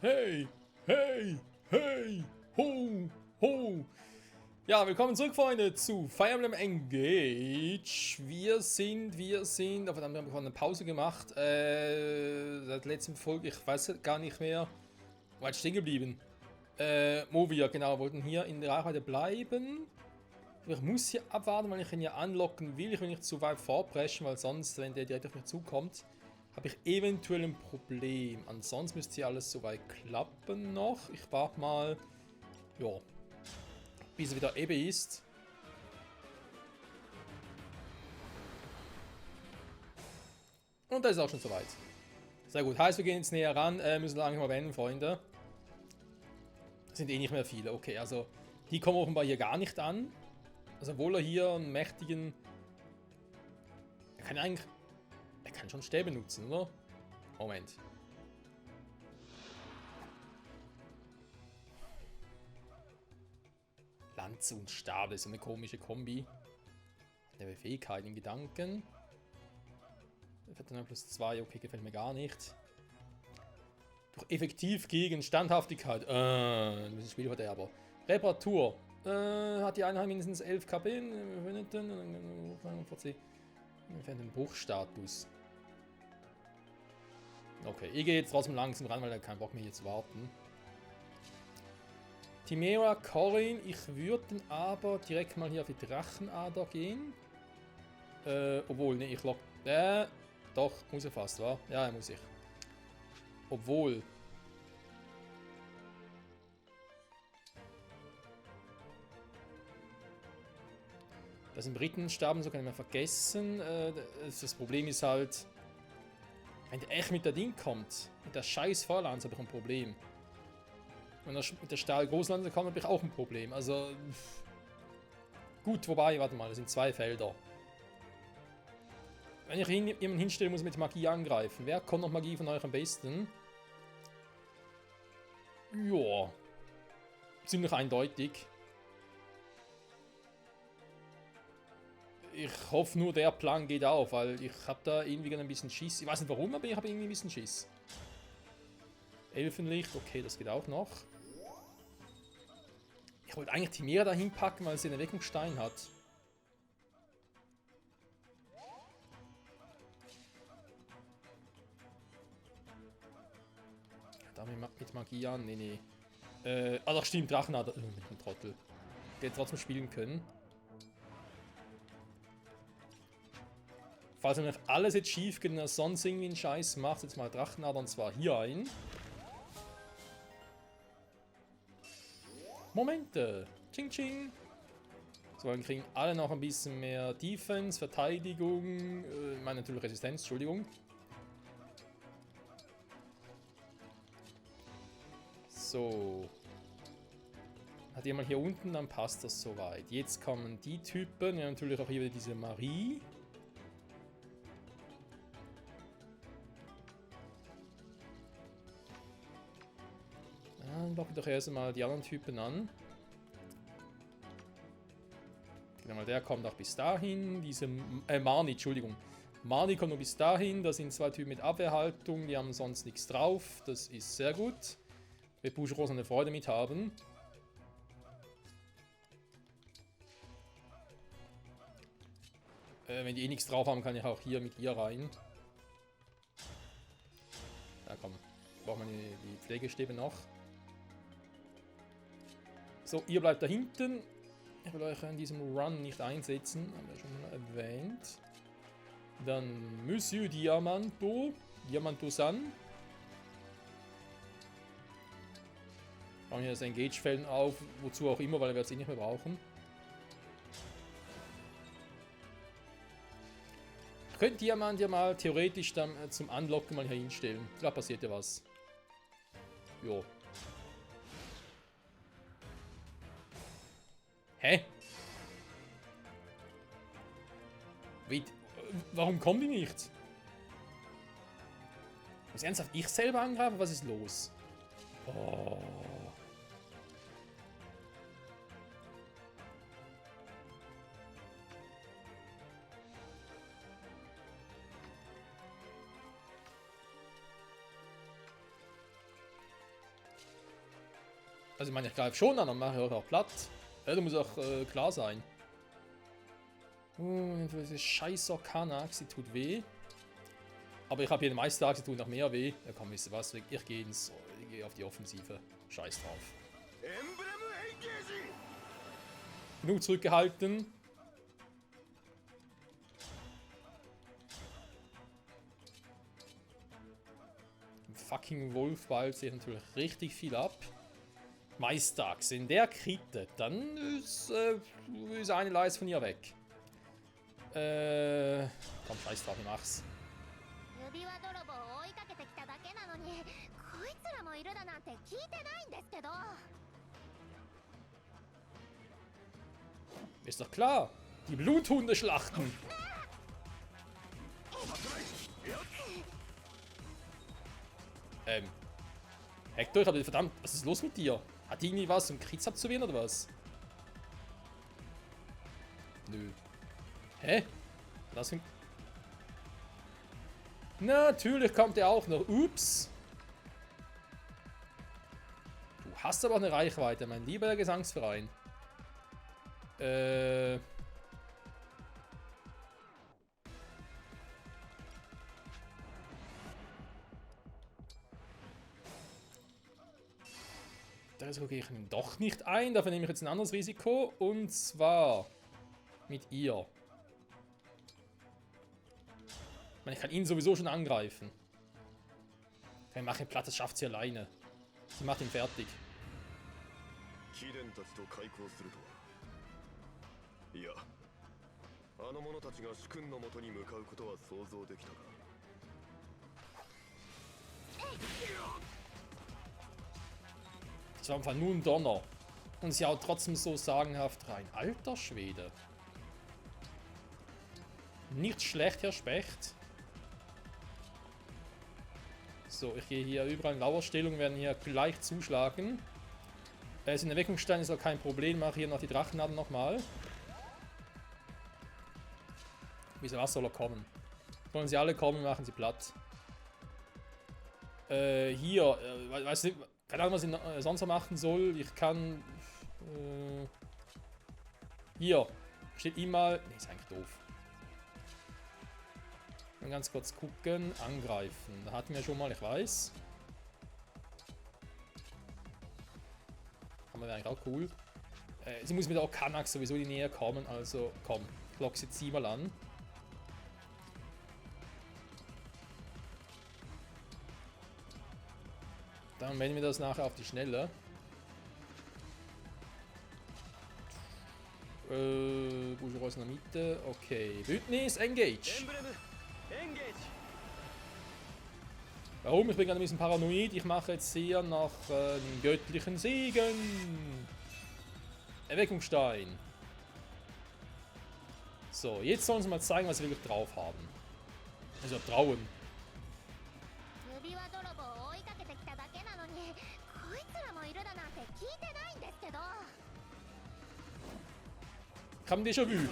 Hey, hey, hey, ho, ho. Ja, willkommen zurück, Freunde, zu Fire Emblem Engage. Wir sind, oh verdammt, wir haben eine Pause gemacht, seit der letzten Folge, ich weiß gar nicht mehr, wo war ich stehen geblieben? Movia, genau, wollten hier in der Reichweite bleiben. Ich muss hier abwarten, weil ich ihn ja anlocken will. Ich will nicht zu weit vorpreschen, weil sonst, wenn der direkt auf mich zukommt, habe ich eventuell ein Problem. Ansonsten müsste hier alles soweit klappen noch. Ich warte mal, ja, bis er wieder Ebbe ist. Und da ist auch schon soweit. Sehr gut, heißt wir gehen jetzt näher ran, müssen langsam mal wenden, Freunde. Das sind eh nicht mehr viele, okay, also die kommen offenbar hier gar nicht an. Also obwohl er hier einen mächtigen... Er kann schon Stäbe nutzen, oder? Moment. Lanze und Stab, das ist so eine komische Kombi. Eine Fähigkeit in Gedanken. Verteidigung +2, okay, gefällt mir gar nicht. Doch effektiv gegen Standhaftigkeit. Ein bisschen Spielverderber. Reparatur. Hat die Einheit mindestens 11 KP. Den Bruchstatus. Okay, ich gehe jetzt trotzdem langsam ran, weil er keinen Bock mehr hier zu warten. Timera, Corin, ich würde aber direkt mal hier auf die Drachenader gehen. Obwohl, ne, ich lock... doch, muss er fast, wa? Ja, muss ich. Obwohl... Das im Briten starben, so kann ich mal vergessen. Das Problem ist halt... Wenn der echt mit der Ding kommt, mit der scheiß Vorlanze, habe ich ein Problem. Wenn er mit der Stahl-Großlanze kommt, habe ich auch ein Problem. Also... Gut, wobei, warte mal, das sind 2 Felder. Wenn ich jemanden hinstelle, muss ich mit Magie angreifen. Wer kommt noch Magie von euch am besten? Joa. Ziemlich eindeutig. Ich hoffe nur, der Plan geht auf, weil ich habe da irgendwie ein bisschen Schiss. Ich weiß nicht warum, aber ich habe irgendwie ein bisschen Schiss. Elfenlicht, okay, das geht auch noch. Ich wollte eigentlich Timera dahin packen, weil sie einen Erweckungsstein hat. Da mit Magie an, nee. Ah doch, stimmt, Drachenader. Mit dem Trottel. Der trotzdem spielen können. Falls nämlich alles jetzt schief geht und er sonst irgendwie einen Scheiß macht, jetzt mal Drachenader und zwar hier ein. Momente. Ching ching. So, dann kriegen alle noch ein bisschen mehr Defense, Verteidigung, ich meine natürlich Resistenz, Entschuldigung. So. Hat jemand hier unten, dann passt das soweit. Jetzt kommen die Typen, ja natürlich auch hier wieder diese Marie. Dann locken wir doch erst mal die anderen Typen an. Genau, der kommt auch bis dahin. Diese Marni, Entschuldigung. Marni kommt nur bis dahin. Da sind 2 Typen mit Abwehrhaltung. Die haben sonst nichts drauf. Das ist sehr gut. Wird Buschros eine Freude mit haben. Wenn die eh nichts drauf haben, kann ich auch hier mit ihr rein. Ja, komm. Brauchen wir die Pflegestäbe noch. So, ihr bleibt da hinten. Ich will euch an diesem Run nicht einsetzen, haben wir schon mal erwähnt. Dann Monsieur Diamanto-san. Bauen hier das Engage-Feld auf, wozu auch immer, weil wir es eh nicht mehr brauchen. Ich könnte Diamant ja mal theoretisch dann zum Unlocken mal hier hinstellen. Da passiert ja was. Jo. Hä? Wait, warum kommen die nicht? Muss ernsthaft ich selber angreifen? Was ist los? Oh. Also ich meine, ich greife schon an, dann mache ich auch platt. Ja, das muss auch klar sein. Diese scheiß Orkanax, sie tut weh. Aber ich habe hier den Meistertag, sie tut noch mehr weh. Ja komm, wisst ihr was, ich gehe auf die Offensive. Scheiß drauf. Genug zurückgehalten. Im fucking Wolfball zieht natürlich richtig viel ab. Meisterachse, in der kritet, dann ist eine Leiste von ihr weg. Komm, scheiß drauf, ich mach's. Ist doch klar. Die Bluthunde schlachten. Hector, ich hab verdammt, was ist los mit dir? Hat die irgendwie was, um Krieg abzuwehren oder was? Nö. Hä? Was für... Natürlich kommt er auch noch. Ups. Du hast aber auch eine Reichweite, mein lieber Gesangsverein. Das Risiko gehe ich doch nicht ein. Dafür nehme ich jetzt ein anderes Risiko. Und zwar mit ihr. Ich meine, ich kann ihn sowieso schon angreifen. Ich mache ihn platt, das schafft sie alleine. Sie macht ihn fertig. Das war einfach nur ein Donner. Und sie haut trotzdem so sagenhaft rein. Alter Schwede. Nicht schlecht, Herr Specht. So, ich gehe hier überall in Lauerstellung, werden hier gleich zuschlagen. Das in der Erweckungsstein ist auch kein Problem. Mache hier noch die Drachennadeln nochmal. Wieso, was soll er kommen? Wollen sie alle kommen, machen sie platt. Hier, weiß nicht, keine Ahnung, was ich sonst noch machen soll. Ich kann. Hier, steht ihm mal. Ne, ist eigentlich doof. Mal ganz kurz gucken. Angreifen. Da hatten wir schon mal, ich weiß. Haben wir eigentlich auch cool. Sie muss mit der Orkanax sowieso in die Nähe kommen, also komm, ich lock sie 7 an. Dann wenden wir das nachher auf die Schnelle. Bujoros in der Mitte. Okay. Bündnis, engage. Warum? Ich bin gerade ein bisschen paranoid. Ich mache jetzt hier nach dem göttlichen Segen. Erweckungsstein. So, jetzt sollen sie mal zeigen, was sie wirklich drauf haben. Also trauen. Ich habe ein Déjà-vu.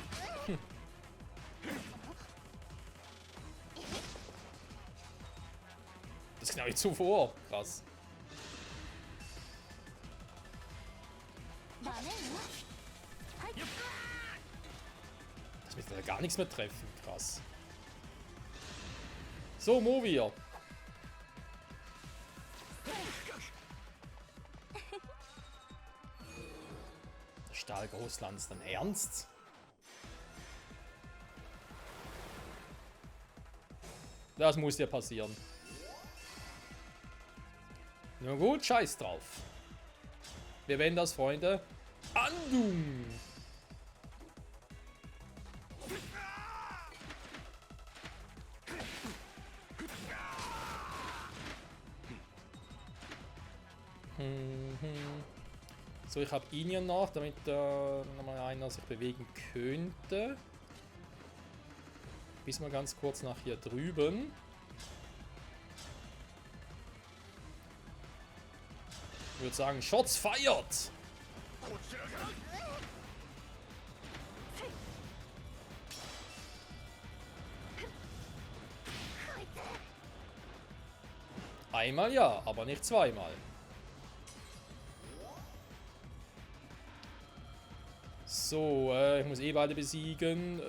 Das ist genau wie zuvor. Krass. Das wird ja gar nichts mehr treffen. Krass. So, Movia. Stahlgroßlanz, dann ernst? Das muss ja passieren. Na gut, scheiß drauf. Wir werden das, Freunde. Andung! So, ich habe ihn ja noch, damit nochmal einer sich bewegen könnte. Bis mal ganz kurz nach hier drüben. Ich würde sagen, Shots feiert! Einmal ja, aber nicht zweimal. So, ich muss eh beide besiegen.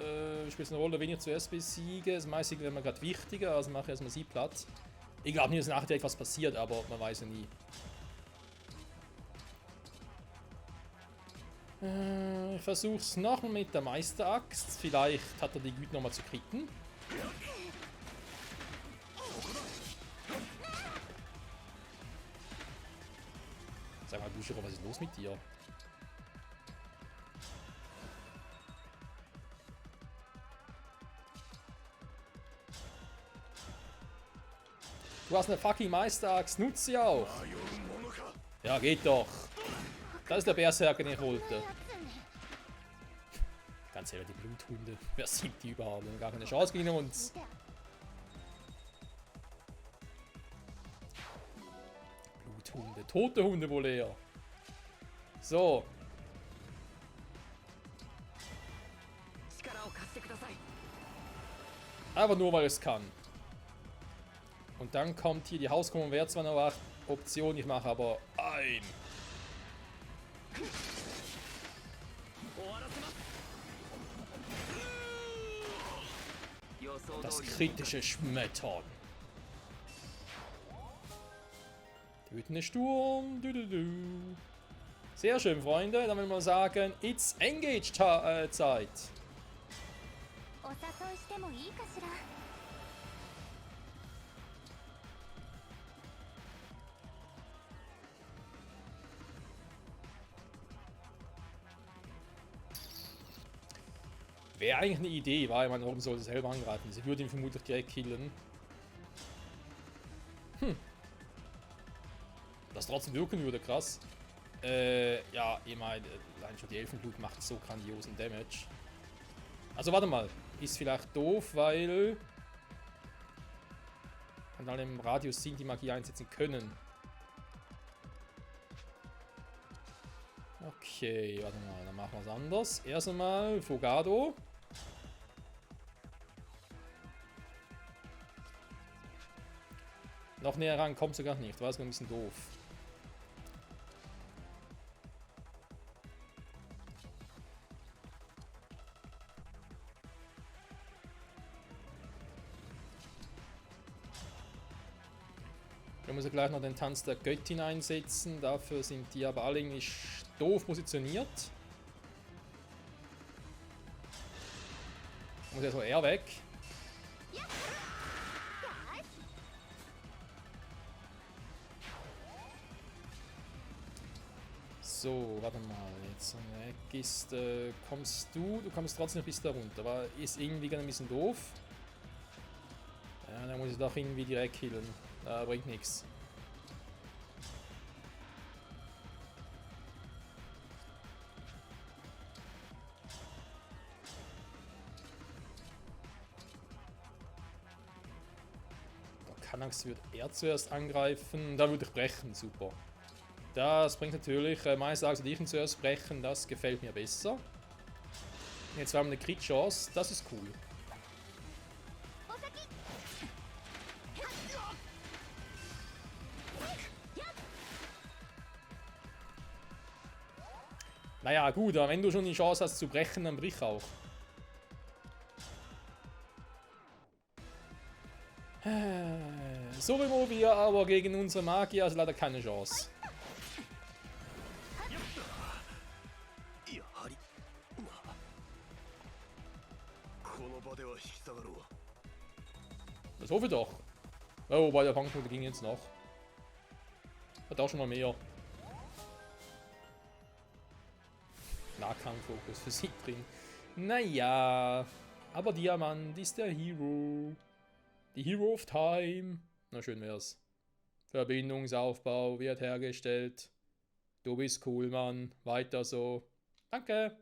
Spielt es eine Rolle, wen ich zuerst besiege? Das meiste wäre mir gerade wichtiger, also mache ich erstmal sie platt. Ich glaube nicht, dass nachher etwas passiert, aber man weiß ja nie. Ich versuche es nochmal mit der Meisteraxt. Vielleicht hat er die Güte nochmal zu kritten. Sag mal, Bushiro, was ist los mit dir? Du hast eine fucking Meisteraxt, nutze sie auch. Ja, geht doch. Das ist der Berserker, den ich wollte. Ganz ehrlich, die Bluthunde. Wer sieht die überhaupt? Wir haben gar keine Chance gegen uns. Bluthunde. Tote Hunde wohl eher. So. Aber nur, weil es kann. Und dann kommt hier die Hauskommun, wäre zwar noch eine Option, ich mache aber ein. Das kritische Schmettern. Wütende Sturm. Sehr schön, Freunde. Dann will man sagen, it's Engage-Zeit. Wäre eigentlich eine Idee, weil man warum soll sie selber angreifen? Sie würde ihn vermutlich direkt killen. Das trotzdem wirken würde, krass. Ja, ich meine, allein schon die Elfenblut macht so grandiosen Damage. Also warte mal, ist vielleicht doof, weil an allem Radius sind die Magie einsetzen können. Okay, warte mal, dann machen wir es anders. Erst einmal Fogado. Noch näher ran kommt sie gar nicht, war es ein bisschen doof. Da muss er gleich noch den Tanz der Göttin einsetzen, dafür sind die aber alle irgendwie doof positioniert. Muss ja so er weg. So, warte mal, jetzt weg ist, kommst du kommst trotzdem noch bis da runter, aber ist irgendwie ein bisschen doof. Ja, dann muss ich doch irgendwie direkt killen, bringt nichts. Der Kanax wird er zuerst angreifen, da würde ich brechen, super. Das bringt natürlich, meines Erachtens würde ich ihn zuerst brechen, das gefällt mir besser. Jetzt haben wir eine Crit-Chance, das ist cool. Naja, gut, aber wenn du schon die Chance hast zu brechen, dann brich auch. So wie wir, aber gegen unsere Magier ist leider keine Chance. Das hoffe ich doch. Oh, wobei der Fangpunkt ging jetzt noch. Hat auch schon mal mehr. Nahkampffokus für sie drin. Naja, aber Diamant ist der Hero. Die Hero of Time. Na schön wär's. Verbindungsaufbau wird hergestellt. Du bist cool, Mann. Weiter so. Danke.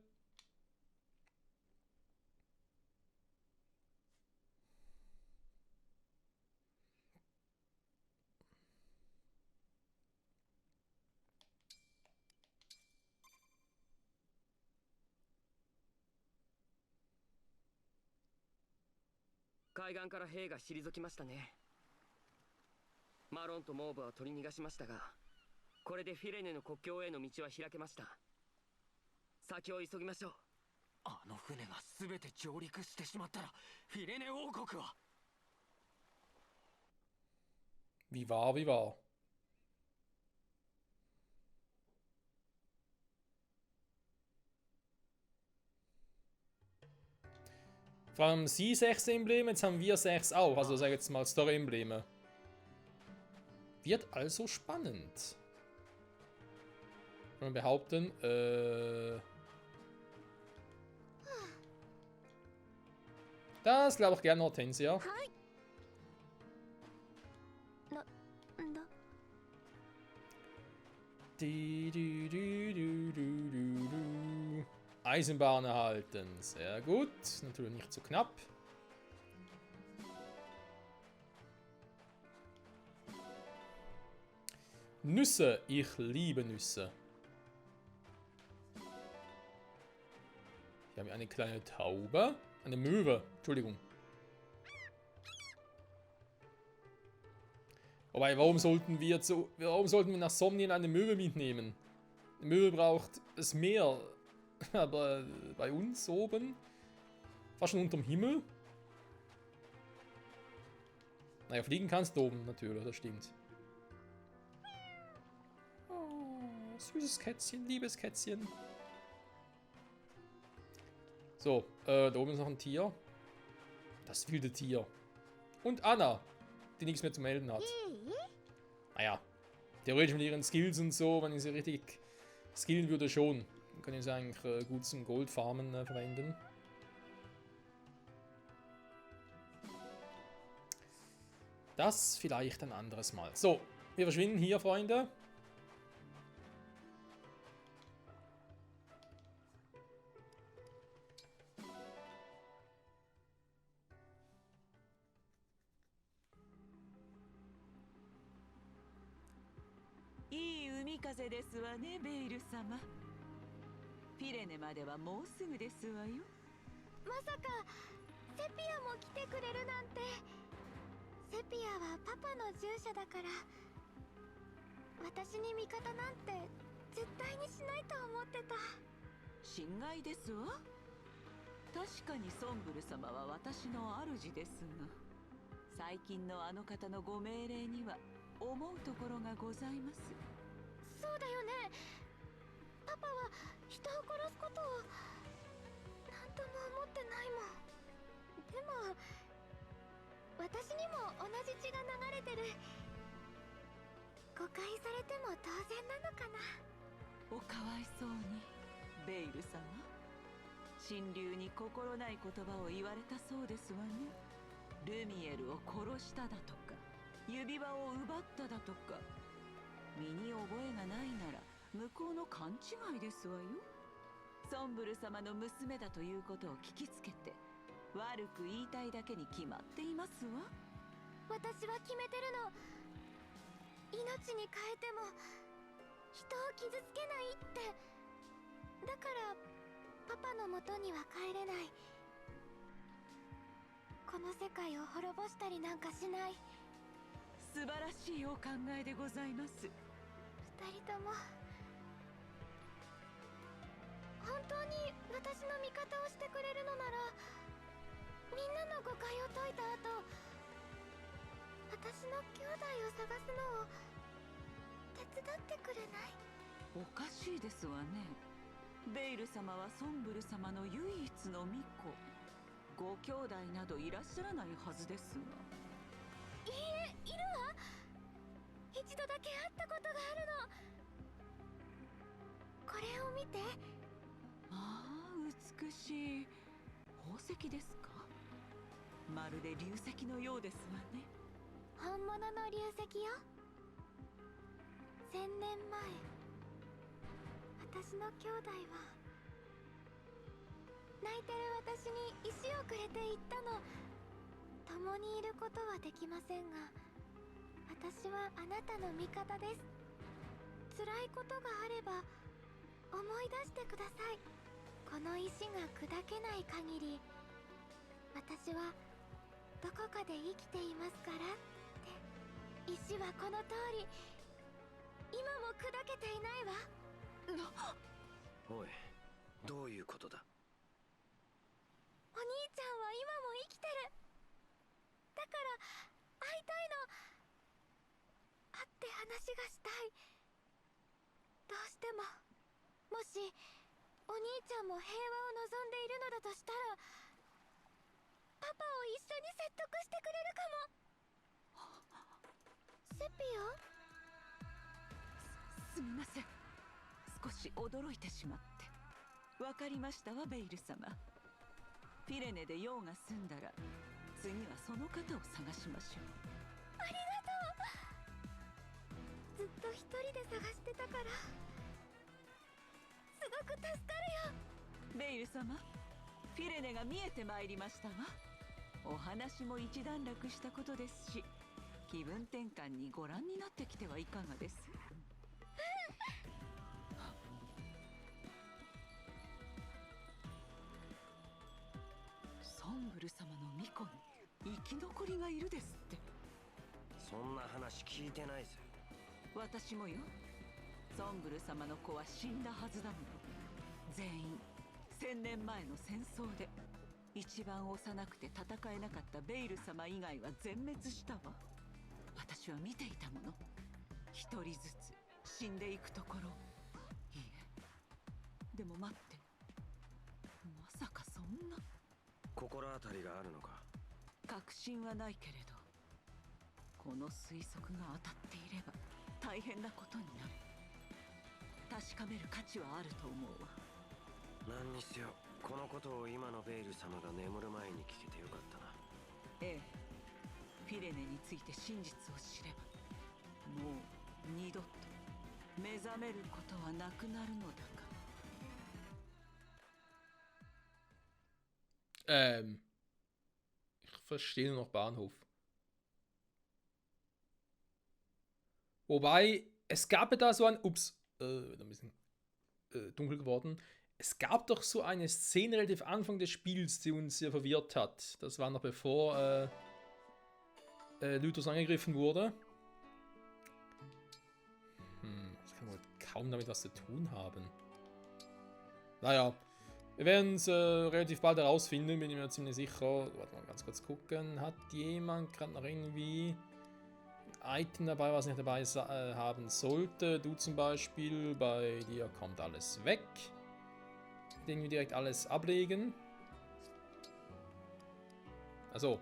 先を急ぎましょう。あの船が全て上陸してしまったらフィレネ王国は。 Wie wahr, wie wahr. Vor allem sie 6 Embleme, jetzt haben wir 6 auch. Also sag jetzt mal Story-Embleme. Wird also spannend. Kann man behaupten, das glaube ich gerne Hortensia. Eisenbahn erhalten. Sehr gut. Natürlich nicht zu knapp. Nüsse. Ich liebe Nüsse. Hier haben wir eine kleine Taube. Eine Möwe. Entschuldigung. Wobei, warum sollten wir nach Somnien eine Möwe mitnehmen? Eine Möwe braucht das Meer. Aber bei uns oben? Fast schon unterm Himmel? Naja, fliegen kannst du oben natürlich, das stimmt. Oh, süßes Kätzchen, liebes Kätzchen. So, da oben ist noch ein Tier. Das wilde Tier. Und Anna, die nichts mehr zu melden hat. Naja, theoretisch mit ihren Skills und so, wenn ich sie richtig skillen würde, schon. Dann kann ich sie eigentlich gut zum Goldfarmen verwenden. Das vielleicht ein anderes Mal. So, wir verschwinden hier, Freunde.いい海風ですわね、ベイル様。フィレネまではもうすぐですわよ。まさかセピアも来てくれるなんて。セピアはパパの従者だから、私に味方なんて絶対にしないと思ってた。心外ですわ。確かにソンブル様は私の主ですが、最近のあの方のご命令には思うところがございます。そうだよね。パパは人を殺すことを何とも思ってないもん。でも私にも同じ血が流れてる。誤解されても当然なのかな。おかわいそうに、ベイル様。神竜に心ない言葉を言われたそうですわね。ルミエルを殺しただとか、指輪を奪っただとか。身に覚えがないなら向こうの勘違いですわよ。ソンブル様の娘だということを聞きつけて悪く言いたいだけに決まっていますわ。私は決めてるの。命に変えても人を傷つけないって。だからパパの元には帰れない。この世界を滅ぼしたりなんかしない。素晴らしいお考えでございます。二人とも本当に私の味方をしてくれるのなら、みんなの誤解を解いた後、私の兄弟を探すのを手伝ってくれない？おかしいですわね。ベイル様はソンブル様の唯一の巫女。ご兄弟などいらっしゃらないはずですが。いいえ、いるわ。一度だけ会ったことがあるの。これを見て。ああ、美しい宝石ですか。まるで流石のようですわね。本物の流石よ。1000年前、私の兄弟は泣いてる私に石をくれて言ったの。共にいることはできませんが、私はあなたの味方です。辛いことがあれば思い出してください。この石が砕けない限り、私はどこかで生きていますからって。石はこの通り今も砕けていないわ。おい、どういうことだ。お兄ちゃんは今も生きてる。だから会いたいの。会って話がしたい。どうしても。もしお兄ちゃんも平和を望んでいるのだとしたら、パパを一緒に説得してくれるかも。セピア？すみません。少し驚いてしまって。わかりましたわ、ベイル様。ピレネで用が済んだら、次はその方を探しましょう。ありがとう。ずっと一人で探してたから、すごく助かるよ。ベイル様、ピレネが見えてまいりましたわ。お話も一段落したことですし、気分転換にご覧になってきてはいかがです？ソンブル様の巫女に生き残りがいるですって。そんな話聞いてないぜ。私もよ。ソンブル様の子は死んだはずだもの。全員1000年前の戦争で一番幼くて戦えなかったベイル様以外は全滅したわ。私は見ていたもの。一人ずつ死んでいくところ。いいえ、でも待って、まさかそんな。心当たりがあるのか。確信はないけれど、この推測が当たっていれば大変なことになる。確かめる価値はあると思うわ。何にせよこのことを今のベイル様が眠る前に聞けてよかったな。ええ、ピレネについて真実を知れば、もう二度と目覚めることはなくなるのだが。Ich verstehe nur noch Bahnhof. Wobei, es gab ja da so ein. Ups, wieder ein bisschen dunkel geworden. Es gab doch so eine Szene relativ Anfang des Spiels, die uns sehr verwirrt hat. Das war noch bevor Lythos angegriffen wurde. Das kann wohl kaum damit was zu tun haben. Naja, wir werden es relativ bald herausfinden, bin ich mir ziemlich sicher. Warte mal, ganz kurz gucken. Hat jemand gerade noch irgendwie ein Item dabei, was nicht dabei haben sollte? Du zum Beispiel, bei dir kommt alles weg. Den wir direkt alles ablegen. Also.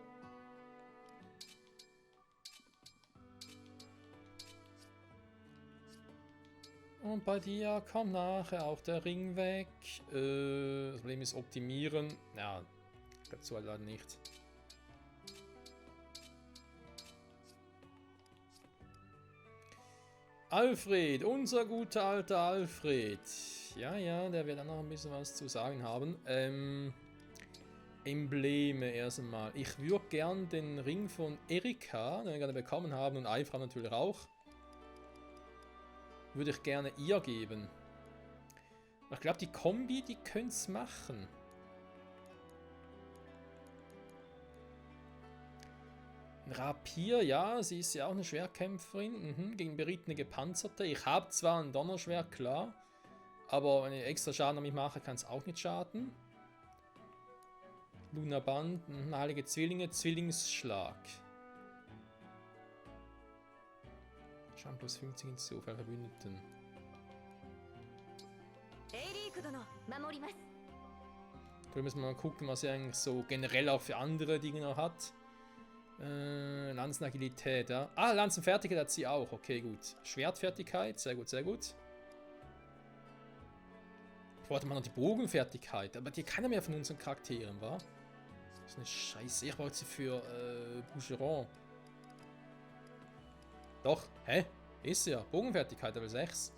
Und bei dir kommt nachher auch der Ring weg. Das Problem ist optimieren. Ja, dazu halt leider nicht. Alfred, unser guter alter Alfred. Ja, ja, der wird dann noch ein bisschen was zu sagen haben. Embleme erst einmal. Ich würde gern den Ring von Erika, den wir gerade bekommen haben, und Eifra natürlich auch, würde ich gerne ihr geben. Ich glaube, die Kombi, die könnte es machen. Rapier, ja, sie ist ja auch eine Schwerkämpferin. Gegen berittene Gepanzerte. Ich habe zwar ein Donnerschwert, klar. Aber wenn ich extra Schaden damit mache, kann es auch nicht schaden. Lunaband, heilige Zwillinge, Zwillingsschlag. Schaden plus 50 hinzu, für Verbündeten. Da müssen wir mal gucken, was sie eigentlich so generell auch für andere Dinge noch hat. Lanzenagilität, ja. Ah, Lanzenfertigkeit hat sie auch. Okay, gut. Schwertfertigkeit, sehr gut, sehr gut. Ich wollte mal noch die Bogenfertigkeit, aber die kann ja mehr von unseren Charakteren, wa? Das ist eine Scheiße. Ich wollte sie für Boucheron. Doch, hä? Ist ja. Bogenfertigkeit, Level 6.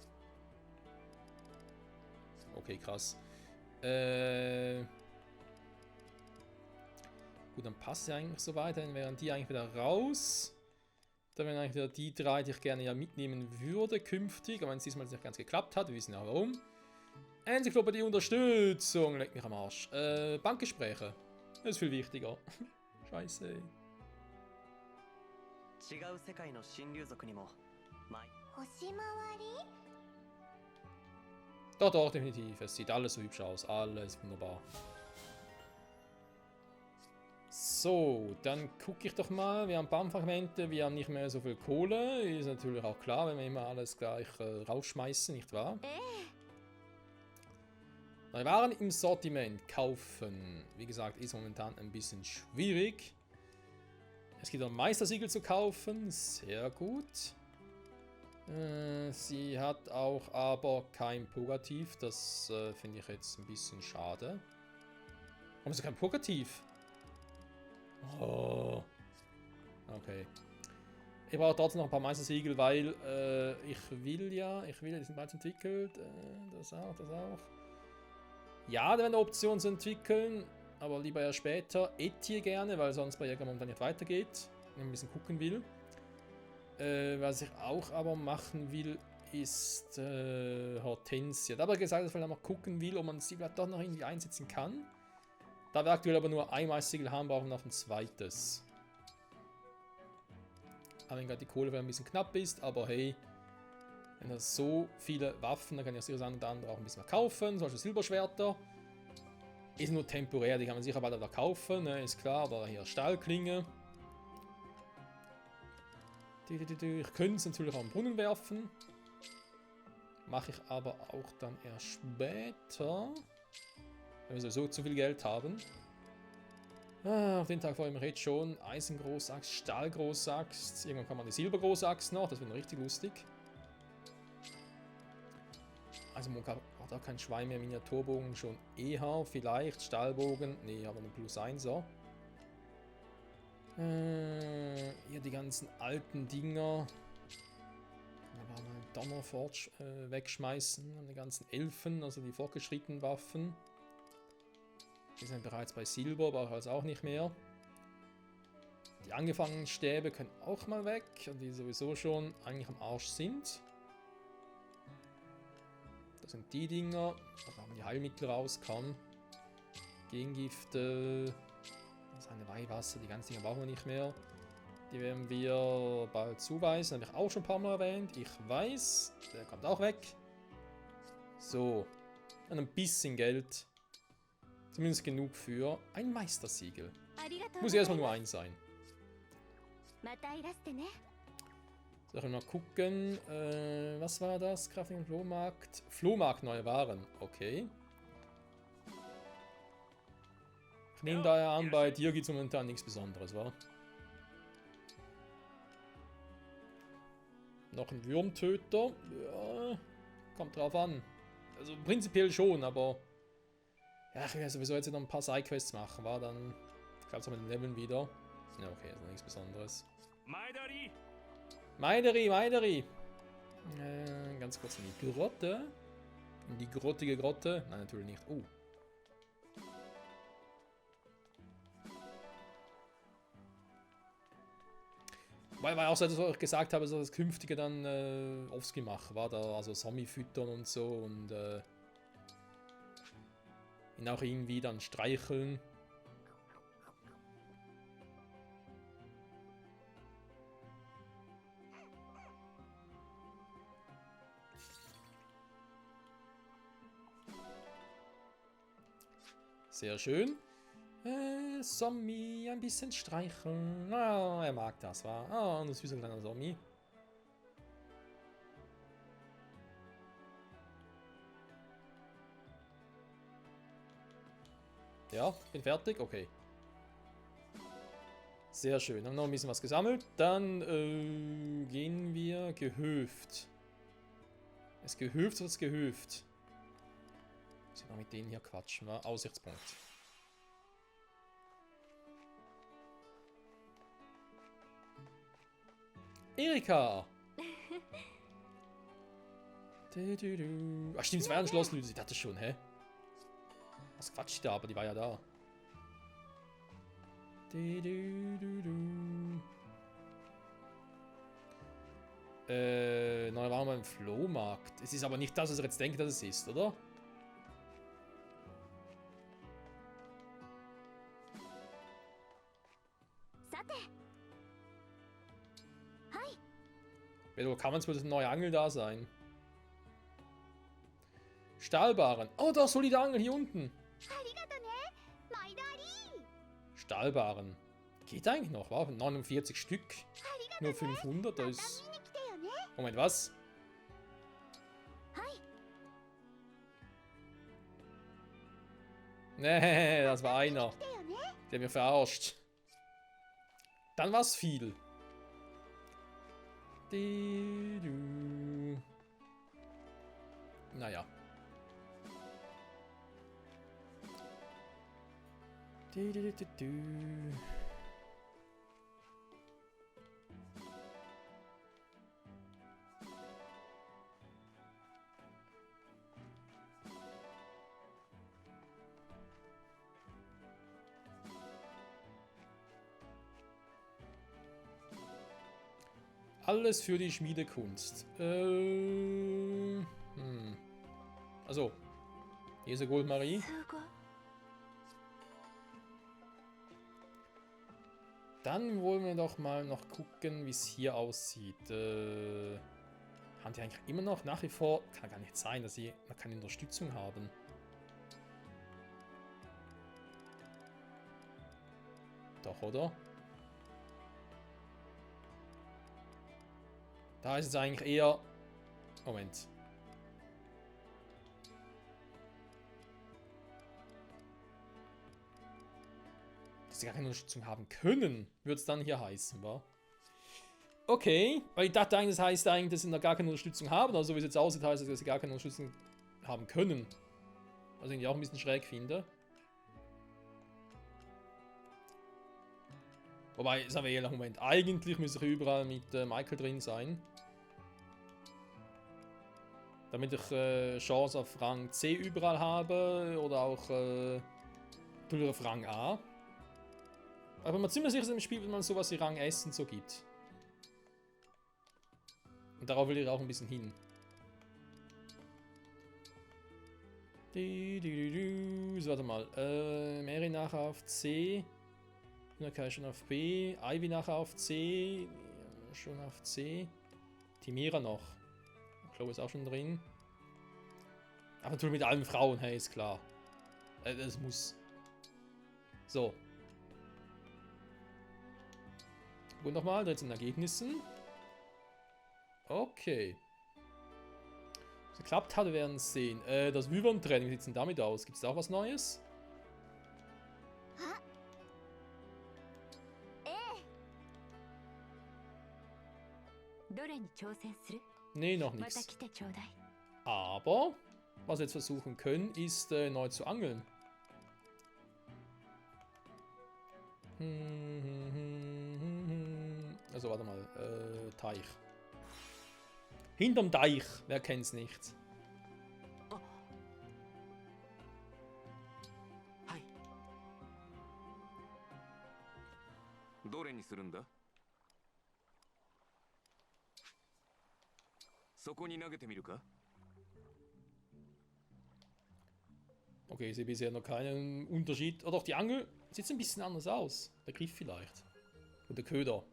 Okay, krass. Gut, dann passt sie eigentlich so weiter. Dann wären die eigentlich wieder raus. Dann wären eigentlich wieder die drei, die ich gerne ja mitnehmen würde künftig. Aber wenn es diesmal nicht ganz geklappt hat, wir wissen ja warum. Enzyklopädie Unterstützung. Leckt mich am Arsch. Bankgespräche. Das ist viel wichtiger. Scheiße. Doch, doch, definitiv. Es sieht alles so hübsch aus. Alles wunderbar. So, dann gucke ich doch mal. Wir haben Baumfragmente, wir haben nicht mehr so viel Kohle. Ist natürlich auch klar, wenn wir immer alles gleich rausschmeißen, nicht wahr? Neue Waren im Sortiment kaufen. Wie gesagt, ist momentan ein bisschen schwierig. Es gibt ein Meistersiegel zu kaufen. Sehr gut. Sie hat auch aber kein Purgativ. Das finde ich jetzt ein bisschen schade. Warum ist sie kein Purgativ? Oh. Okay. Ich brauche trotzdem noch ein paar Meistersiegel, weil ich will ja, die sind bereits entwickelt. Das auch. Ja, da wäre eine Option zu entwickeln, aber lieber ja später. Etier gerne, weil sonst bei Jäger momentan nicht weitergeht. Wenn ich ein bisschen gucken will. Was ich auch aber machen will, ist Hortensia. Da habe ich gesagt, dass ich mal gucken will, ob man sie vielleicht doch noch irgendwie einsetzen kann. Da wir aktuell aber nur ein Meistersiegel haben, brauchen wir noch ein zweites. Aber wenn gerade die Kohle ein bisschen knapp ist, aber hey, wenn das so viele Waffen, dann kann ich das eine oder andere auch ein bisschen mehr kaufen. Zum Beispiel Silberschwerter. Ist nur temporär, die kann man sicher bald wieder kaufen, ne, ist klar, aber hier Stahlklinge. Ich könnte es natürlich auch im Brunnen werfen. Mache ich aber auch dann erst später. Wenn wir sowieso zu viel Geld haben. Auf den Tag freue ich mich jetzt schon. Eisengroßaxt, Stahlgroßaxt. Irgendwann kann man die Silbergroßaxt noch. Das wird noch richtig lustig. Also man hat auch kein Schwein mehr. Miniaturbogen schon eher. Vielleicht Stahlbogen. Ne, aber nur +1er. Hier die ganzen alten Dinger. Aber mal Donnerforge wegschmeißen. Und die ganzen Elfen, also die fortgeschrittenen Waffen. Wir sind bereits bei Silber, brauche ich also auch nicht mehr. Die angefangenen Stäbe können auch mal weg, und die sowieso schon eigentlich am Arsch sind. Das sind die Dinger, da haben die Heilmittel rauskamen. Gegengifte, das eine Weihwasser, die ganzen Dinger brauchen wir nicht mehr. Die werden wir bald zuweisen, habe ich auch schon ein paar Mal erwähnt. Ich weiß, der kommt auch weg. So, und ein bisschen Geld. Zumindest genug für ein Meistersiegel. Muss erstmal nur eins sein. Soll ich mal gucken. Was war das? Crafting und Flohmarkt. Flohmarkt, neue Waren. Okay. Ich nehme daher an, bei dir gibt es momentan nichts Besonderes, wa? Noch ein Würmtöter. Ja, kommt drauf an. Also prinzipiell schon, aber... Ja, ich will ja sowieso jetzt noch ein paar Sidequests machen, war dann... Ich glaube, so mit den Leveln wieder. Ja, okay, also nichts Besonderes. Maideri! Ganz kurz in die Grotte. In die grottige Grotte. Nein, natürlich nicht. Oh. Weil auch so, dass ich gesagt habe, so das Künftige dann offscreen machen, war da also Zombie füttern und so und ihn auch irgendwie dann streicheln. Sehr schön. Zombie, ein bisschen streicheln. Ah, er mag das, wa? Ah, und das ist wie so ein kleiner Zombie. Ja, bin fertig, okay. Sehr schön, haben noch ein bisschen was gesammelt. Dann gehen wir gehöft. Es gehöft oder es gehöft? Muss ich mal mit denen hier quatschen, wa? Aussichtspunkt. Erika! Ach stimmt, es war ja ein Schloss, ich dachte schon, hä? Was quatscht da, aber die war ja da. Neue Waren beim Flohmarkt. Es ist aber nicht das, was ich jetzt denke, dass es ist, oder? Wieso kann man es wohl, dass eine neue Angel da sein? Stahlbaren. Oh, da solide Angel hier unten. ありがとねマイダーリー Stahlbaren. Geht eigentlich noch, wow, 49 Stück. ありがと Nur ね 500, また das 見 ist... に来てよね Moment, was? はい Nee, das war einer. 来てよね Der hat mich verarscht. Dann war's viel. Naja. Alles für die Schmiedekunst. Also, hier ist eine Goldmarie. すごい Dann wollen wir doch mal noch gucken, wie es hier aussieht. Haben die eigentlich immer noch nach wie vor... Kann gar nicht sein, dass sie noch keine Unterstützung haben. Doch, oder? Da ist es eigentlich eher... Moment. Dass sie gar keine Unterstützung haben können, würde es dann hier heißen, wa? Okay, weil ich dachte eigentlich, das heißt eigentlich, dass sie noch gar keine Unterstützung haben. Also wie es jetzt aussieht, heißt es, dass sie gar keine Unterstützung haben können. Was ich auch ein bisschen schräg finde. Wobei, sagen wir ehrlich, Moment, eigentlich müsste ich überall mit Michael drin sein. Damit ich Chance auf Rang C überall habe oder auch natürlich auf Rang A. Aber ich bin mir ziemlich sicher, dass im Spiel, wenn man sowas wie Rang S und so gibt. Und darauf will ich auch ein bisschen hin. So, warte mal. Mary nachher auf C. Okay, schon auf B. Ivy nachher auf C. Schon auf C. Timira noch. Chloe ist auch schon drin. Aber natürlich mit allen Frauen, hey, ist klar. Das muss. So. Und nochmal, 13 Ergebnissen. Okay. Was geklappt hat, wir werden es sehen. Das Wyvern-Training, wie sieht es denn damit aus? Gibt es da auch was Neues? どれに挑戦する Nee, noch また nichts. 来てちょうだい Aber, was wir jetzt versuchen können, ist neu zu angeln. Also warte mal, Teich. Hinterm Teich, wer kennt's nicht? はいどれにするんだそこに投げてみるか Okay, ich sehe bisher noch keinen Unterschied. Oh doch, die Angel sieht ein bisschen anders aus. Der Griff vielleicht. Und der Köder.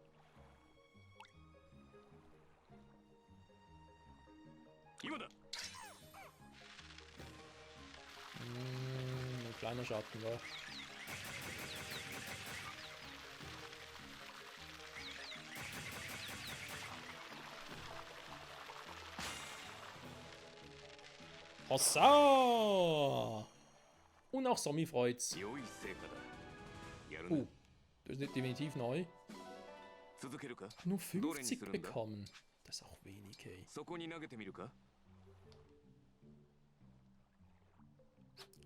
Ein kleiner Schatten, ja. Hossa! Und auch Somi freut's. 良い成果だやるな Oh, das ist definitiv neu. 続けるか Nur どれにす 50 るんだ bekommen. Das ist auch wenig, ey. そこに投げてみるか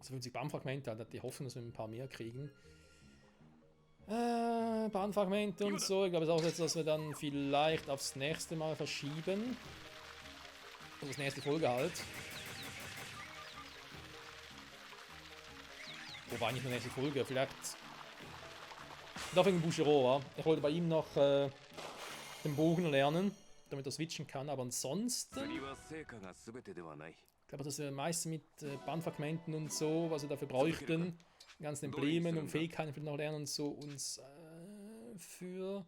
Also 50 Bahnfragmente, da hat die Hoffnung, dass wir ein paar mehr kriegen. Bahnfragmente und so. Ich glaube es auch jetzt, dass wir dann vielleicht aufs nächste Mal verschieben. Also das nächste Folge halt. Wobei nicht nur nächste Folge, vielleicht noch wegen Bouchereau, wa? Ich wollte bei ihm noch den Bogen lernen, damit er switchen kann, aber ansonsten... 釣りは成果が全てではない Ich glaube, dass wir meistens mit Bahnfragmenten und so, was wir dafür bräuchten, die ganzen Emblemen und Fähigkeiten vielleicht noch lernen und so, uns für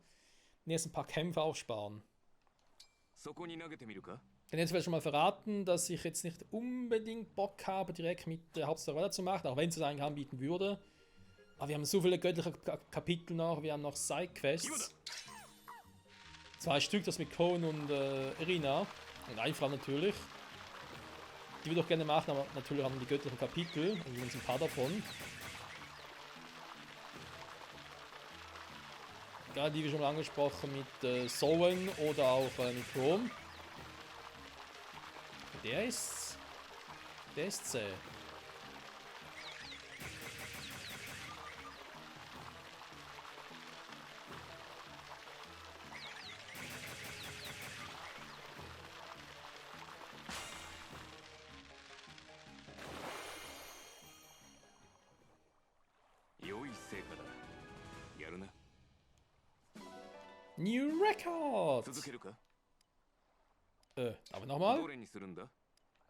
die nächsten paar Kämpfe aufsparen. そこに投げてみるか Kann jetzt vielleicht schon mal verraten, dass ich jetzt nicht unbedingt Bock habe, direkt mit der Hauptstory weiterzumachen, auch wenn es eigentlich anbieten würde. Aber wir haben so viele göttliche Kapitel noch, wir haben noch Sidequests. 2 Stück, das mit Cohen und Irina. Und eine Frau natürlich. Die würde ich auch gerne machen, aber natürlich haben wir die göttlichen Kapitel. Und wir haben ein paar davon. Gerade die wir schon mal angesprochen mit Sowen oder auch mit Chrome. Der ist zäh. New Record! Aber nochmal?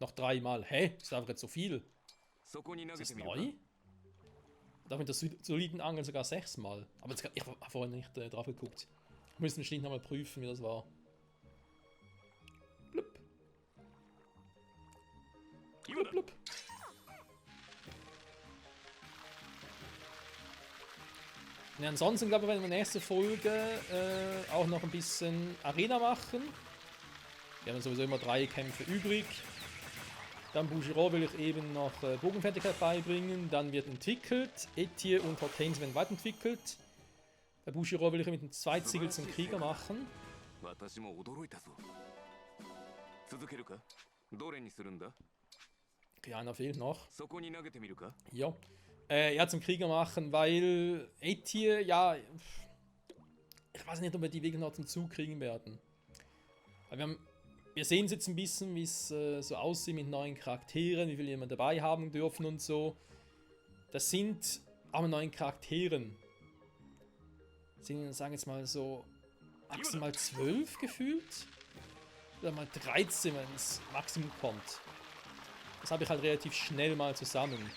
Noch 3 Mal. Hä? Ist einfach jetzt so viel. Ist das neu? Darf mit der soliden Angeln sogar 6 Mal. Aber jetzt, ich habe vorhin nicht drauf geguckt. Wir müssen schließlich nochmal prüfen, wie das war. Blub. Blub, blub. Ja, ansonsten glaube ich, werden wir in der nächsten Folge auch noch ein bisschen Arena machen. Wir haben sowieso immer 3 Kämpfe übrig. Dann Bougereau will ich eben noch Bogenfertigkeit beibringen. Dann wird entwickelt. Etier und Hortense werden weiterentwickelt. Bei Bougereau will ich mit dem Zweitsiegel zum Krieger machen. Okay, einer fehlt noch. Ja. Ja, zum Krieger machen, weil Etier, ja, ich weiß nicht, ob wir die wirklich noch zum Zug kriegen werden. Weil wir sehen es jetzt ein bisschen, wie es so aussieht mit neuen Charakteren, wie viele wir dabei haben dürfen und so. Das sind aber neuen Charakteren. Sind, sagen wir jetzt mal so, maximal 12 gefühlt. Oder mal 13, wenn es Maximum kommt. Das habe ich halt relativ schnell mal zusammen.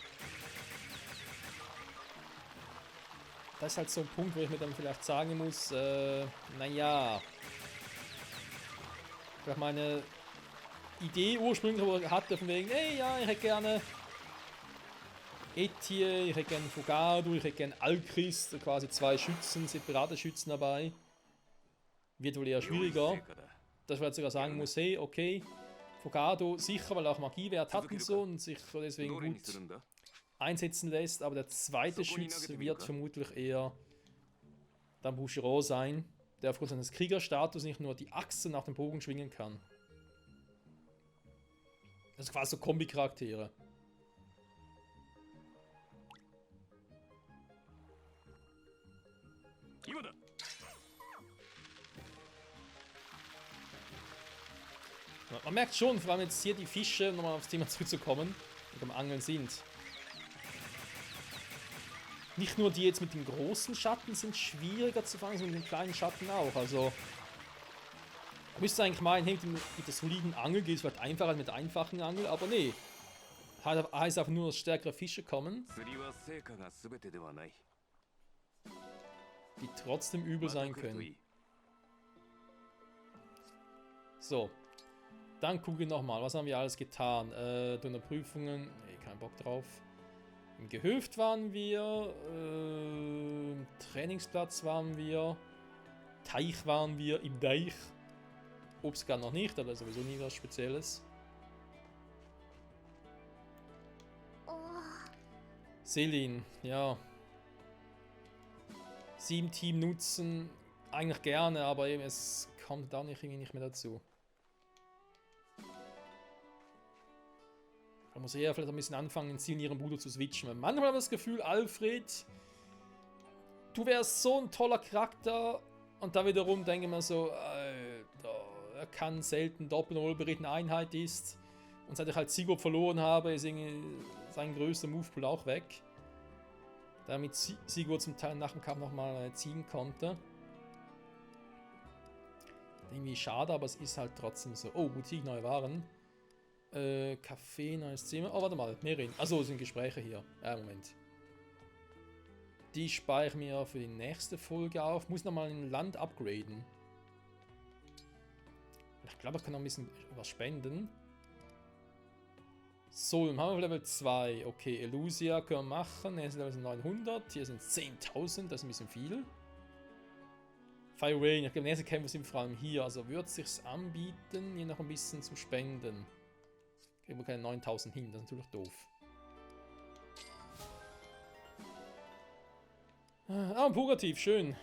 Das ist halt so ein Punkt, wo ich mir dann vielleicht sagen muss, naja, meine Idee ursprünglich, wo ich hatte, von wegen, ey, ja, ich hätte gerne Etier, ich hätte gerne Fogado, ich hätte gerne Alchrist, quasi 2 Schützen, separate Schützen dabei. Wird wohl eher schwieriger. Dass ich jetzt sogar sagen muss, hey, okay, Fogado sicher, weil er auch Magiewert hat und so und sich deswegen gut einsetzen lässt, aber der zweite Schütze wird vermutlich eher dann Bougereau sein, der aufgrund seines Kriegerstatus nicht nur die Axt nach dem Bogen schwingen kann. Das ist quasi so Kombi-Charaktere. Man merkt schon, vor allem jetzt hier die Fische, um nochmal aufs Thema zurückzukommen, die beim Angeln sind. Nicht nur die jetzt mit dem großen Schatten sind schwieriger zu fangen, sondern mit den kleinen Schatten auch. Also müsste eigentlich meinen, hey, mit der soliden Angel geht es vielleicht einfacher als mit der einfachen Angel, aber nee. Heißt einfach nur, dass stärkere Fische kommen, die trotzdem übel sein können. So. Dann gucke ich nochmal, was haben wir alles getan? Donnerprüfungen, nee, kein Bock drauf. Im Gehöft waren wir, im Trainingsplatz waren wir, Teich waren wir, im Deich. Obst gar noch nicht, aber sowieso nie was Spezielles. Selin, ja. 7 Team nutzen, eigentlich gerne, aber eben es kommt da irgendwie nicht mehr dazu. Da muss er vielleicht ein bisschen anfangen, sie und ihren Bruder zu switchen. Weil manchmal habe ich das Gefühl, Alfred, du wärst so ein toller Charakter. Und da wiederum denke ich mir so, Alter, er kann selten doppeln, obwohl Olberith eine Einheit ist. Und seit ich halt Sigurd verloren habe, ist irgendwie sein größter Movepool auch weg. Damit Sigurd zum Teil nach dem Kampf nochmal ziehen konnte. Irgendwie schade, aber es ist halt trotzdem so. Oh, Boutique, neue Waren. Café, neues Zimmer. Oh, warte mal, Merin. Achso, es sind Gespräche hier. Moment. Die speichere ich mir für die nächste Folge auf. Muss nochmal ein Land upgraden. Ich glaube, ich kann noch ein bisschen was spenden. So, dann haben wir Level 2. Okay, Elusia können wir machen. Hier sind Level 900. Hier sind 10.000. Das ist ein bisschen viel. Fire Rain. Ich glaube, nächste Kämpfe sind vor allem hier. Also würde es sich anbieten, hier noch ein bisschen zu spenden. Kriegen wir keine 9.000 hin. Das ist natürlich doof. Ah, ein Purgativ. Schön.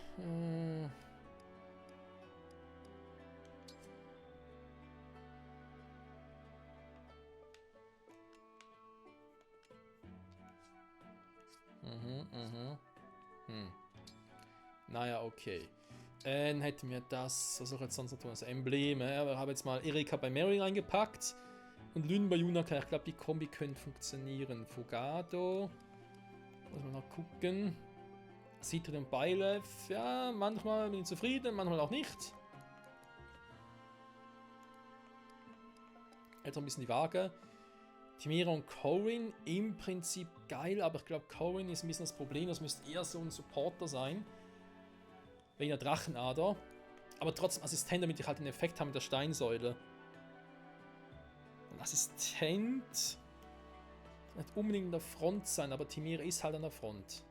Naja, okay. Dann hätten wir das, was soll ich jetzt sonst noch tun? Also Embleme. Wir haben jetzt mal Erika bei Mary reingepackt. Und Lyn bei Junaka. Ich glaube, die Kombi könnte funktionieren. Fogado. Muss man noch gucken. Citrin und Beilev. Ja, manchmal bin ich zufrieden, manchmal auch nicht. Jetzt noch ein bisschen die Waage. Timira und Corin im Prinzip geil, aber ich glaube, Corin ist ein bisschen das Problem. Das müsste eher so ein Supporter sein. Wegen der Drachenader. Aber trotzdem Assistent, damit ich halt den Effekt habe mit der Steinsäule. Und Assistent. Nicht unbedingt in der Front sein, aber Timira ist halt an der Front.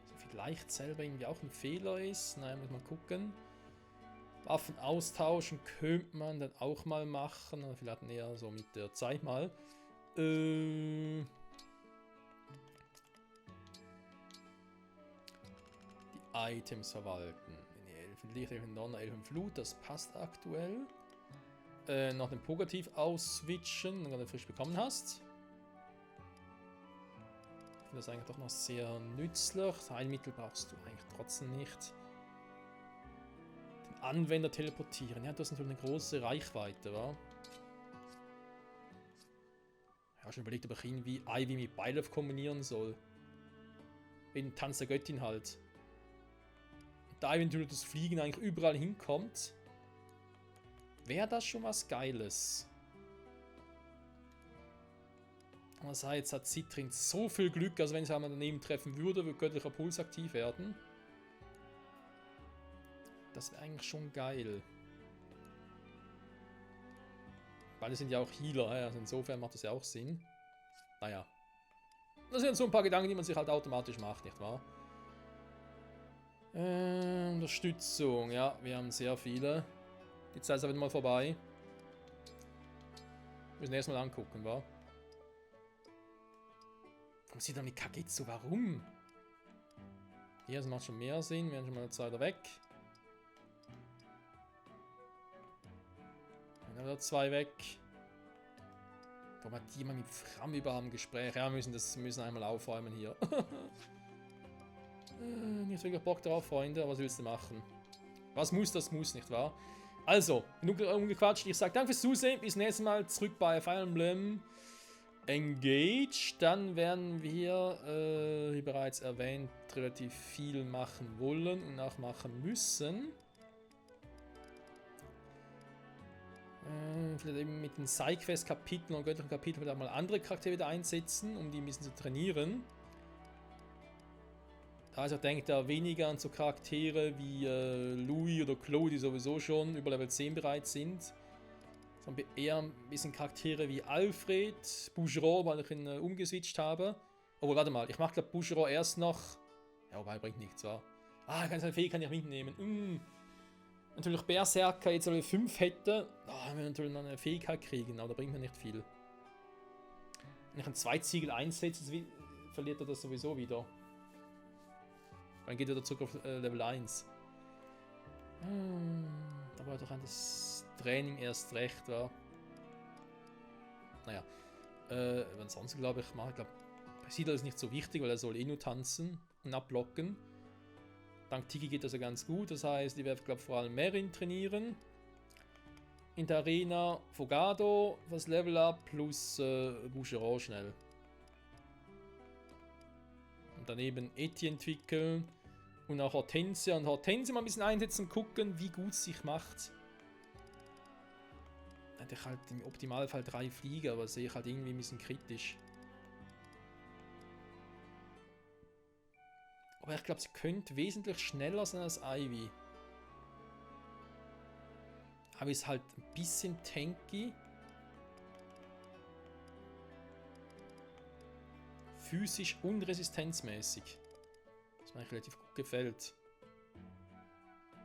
So vielleicht selber irgendwie auch ein Fehler ist. Naja, muss man gucken. Waffen austauschen könnte man dann auch mal machen. Oder vielleicht eher so mit der Zeit mal. Die Items verwalten. Licht, Elfen, Donner, Elfen, Flut, das passt aktuell. Noch den Purgativ ausswitchen, den du frisch bekommen hast. Ich finde das eigentlich doch noch sehr nützlich. Das Heilmittel brauchst du eigentlich trotzdem nicht. Den Anwender teleportieren. Ja, du hast natürlich eine große Reichweite, wa? Ich habe schon überlegt, ob ich irgendwie Ivy mit Beilev kombinieren soll. Wie ein Tanz der Göttin halt. Da eventuell das Fliegen eigentlich überall hinkommt, wäre das schon was Geiles. Andererseits hat Citrin so viel Glück, also wenn ich einmal daneben treffen würde, würde göttlicher Puls aktiv werden. Das wäre eigentlich schon geil. Beide sind ja auch Healer, also insofern macht das ja auch Sinn. Naja. Das sind so ein paar Gedanken, die man sich halt automatisch macht, nicht wahr? Unterstützung, ja, wir haben sehr viele. Die Zeit ist aber mal vorbei. Wir müssen erstmal angucken, wa? Warum sieht doch nicht Kagetsu? Warum? Hier, das macht schon mehr Sinn. Wir haben schon mal eine Zeit weg. Dann haben wir 2 weg. Warum hat jemand mit Fram überhaupt ein Gespräch? Ja, wir müssen einmal aufräumen hier. Nicht wirklich Bock drauf, Freunde, aber was willst du machen? Was muss, das muss, nicht wahr? Also, genug umgequatscht. Ich sage danke fürs Zusehen. Bis nächstes Mal zurück bei Fire Emblem Engage. Dann werden wir, wie bereits erwähnt, relativ viel machen wollen und auch machen müssen. Vielleicht eben mit den Side-Quest-Kapiteln und göttlichen Kapiteln vielleicht auch mal andere Charaktere wieder einsetzen, um die ein bisschen zu trainieren. Also ich denke da weniger an so Charaktere wie Louis oder Chloe, die sowieso schon über Level 10 bereits sind. Sondern eher ein bisschen Charaktere wie Alfred, Bougereau, weil ich ihn umgeswitcht habe. Obwohl, warte mal, ich mache glaube Bougereau erst noch... Ja, wobei, bringt nichts, wa? Ah, ich kann seine Fähigkeit nicht mitnehmen. Natürlich Berserker jetzt Level 5 hätte, wenn wir natürlich noch eine Fähigkeit kriegen, aber da bringt mir nicht viel. Wenn ich ein Zweitsiegel einsetze, verliert er das sowieso wieder. Dann geht er zurück auf Level 1. Da war doch an das Training erst recht, war. Naja. Ansonsten glaube ich, bei Sida ist nicht so wichtig, weil er soll eh nur tanzen und abblocken. Dank Tiki geht das ja ganz gut, das heißt, ich werde glaube vor allem Merin trainieren. In der Arena Fogado, was Level Up plus Bougereau schnell. Und daneben Eti entwickeln. Und auch Hortensia. Und Hortensia mal ein bisschen einsetzen und gucken, wie gut es sich macht. Da hätte ich halt im Optimalfall 3 Flieger, aber sehe ich halt irgendwie ein bisschen kritisch. Aber ich glaube, sie könnte wesentlich schneller sein als Ivy. Ivy ist halt ein bisschen tanky. Physisch und resistenzmäßig. Was mir eigentlich relativ gut gefällt.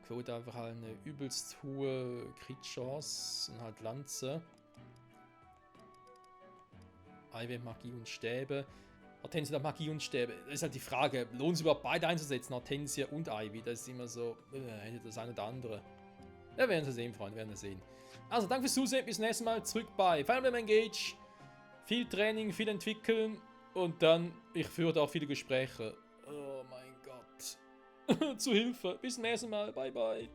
Code einfach halt eine übelst hohe Crit-Chance und halt Lanze. Ivy Magie und Stäbe. Hortensia hat Magie und Stäbe. Das ist halt die Frage, lohnt es überhaupt beide einzusetzen, Hortensia und Ivy? Das ist immer so, hätte das eine oder andere. Ja, werden wir sehen, Freunde, werden wir sehen. Also, danke fürs Zusehen, bis zum nächsten Mal, zurück bei Fire Emblem Engage. Viel Training, viel entwickeln und dann, ich führe auch viele Gespräche. Oh mein Gott. Zu Hilfe. Bis zum nächsten Mal, bye bye.